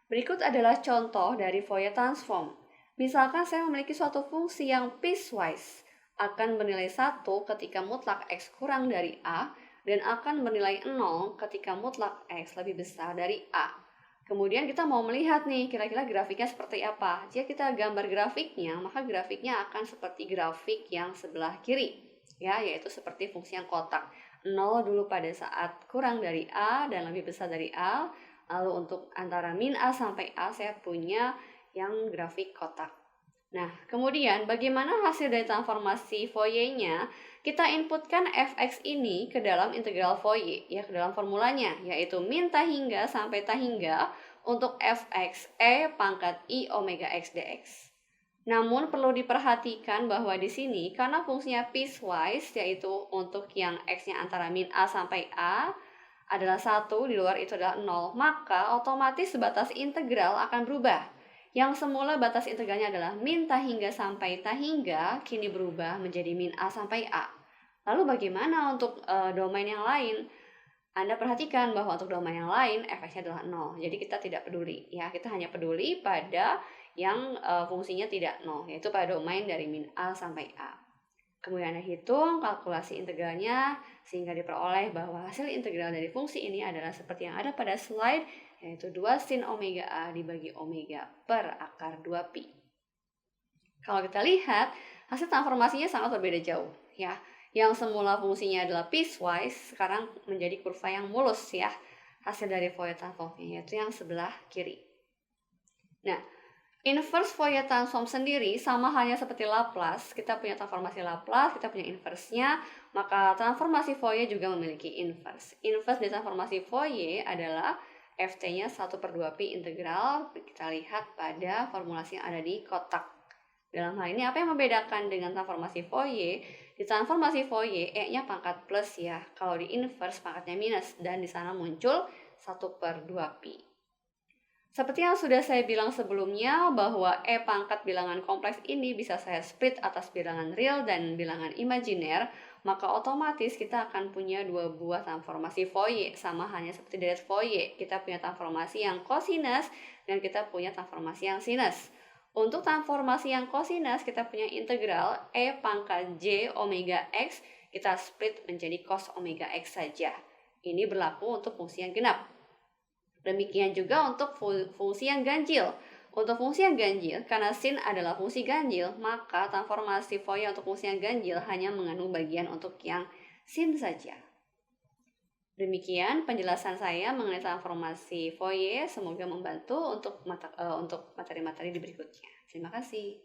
Berikut adalah contoh dari Fourier transform. Misalkan saya memiliki suatu fungsi yang piecewise, akan bernilai 1 ketika mutlak X kurang dari A, dan akan bernilai 0 ketika mutlak X lebih besar dari A. Kemudian kita mau melihat nih, kira-kira grafiknya seperti apa. Jika kita gambar grafiknya, maka grafiknya akan seperti grafik yang sebelah kiri, ya, yaitu seperti fungsi yang kotak. 0 dulu pada saat kurang dari A dan lebih besar dari A. Lalu untuk antara min A sampai A saya punya yang grafik kotak. Nah, kemudian bagaimana hasil dari transformasi Fourier-nya? Kita inputkan fx ini ke dalam integral Fourier, ya, ke dalam formulanya, yaitu min ta hingga sampai ta hingga untuk fx e pangkat i omega x dx. Namun perlu diperhatikan bahwa di sini karena fungsinya piecewise, yaitu untuk yang x-nya antara min A sampai A adalah 1, di luar itu adalah 0, maka otomatis batas integral akan berubah. Yang semula batas integralnya adalah min ta hingga sampai ta hingga, kini berubah menjadi min A sampai A. Lalu bagaimana untuk domain yang lain? Anda perhatikan bahwa untuk domain yang lain fx-nya adalah 0. Jadi kita tidak peduli, ya. Kita hanya peduli pada yang fungsinya tidak 0, yaitu pada domain dari min A sampai A. Kemudian Anda hitung kalkulasi integralnya sehingga diperoleh bahwa hasil integral dari fungsi ini adalah seperti yang ada pada slide, yaitu 2 sin omega A dibagi omega per akar 2pi. Kalau kita lihat, hasil transformasinya sangat berbeda jauh, ya. Yang semula fungsinya adalah piecewise, sekarang menjadi kurva yang mulus, ya. Hasil dari Fourier transformnya yaitu yang sebelah kiri. Nah, inverse Fourier transform sendiri sama halnya seperti Laplace. Kita punya transformasi Laplace, kita punya inverse-nya, maka transformasi Fourier juga memiliki inverse. Inverse dari transformasi Fourier adalah ft-nya 1/2pi integral. Kita lihat pada formulasi yang ada di kotak. Dalam hal ini apa yang membedakan dengan transformasi Fourier? Di transformasi Fourier E-nya pangkat plus, ya. Kalau di inverse pangkatnya minus, dan di sana muncul 1/2pi. Seperti yang sudah saya bilang sebelumnya, bahwa E pangkat bilangan kompleks ini bisa saya split atas bilangan real dan bilangan imajiner, maka otomatis kita akan punya dua buah transformasi Fourier, sama halnya seperti dari Fourier. Kita punya transformasi yang cosinus dan kita punya transformasi yang sinus. Untuk transformasi yang cosinus, kita punya integral E pangkat J omega X, kita split menjadi cos omega X saja. Ini berlaku untuk fungsi yang genap. Demikian juga untuk fungsi yang ganjil. Untuk fungsi yang ganjil, karena sin adalah fungsi ganjil, maka transformasi Fourier untuk fungsi yang ganjil hanya mengandung bagian untuk yang sin saja. Demikian penjelasan saya mengenai transformasi Fourier. Semoga membantu untuk materi-materi di berikutnya. Terima kasih.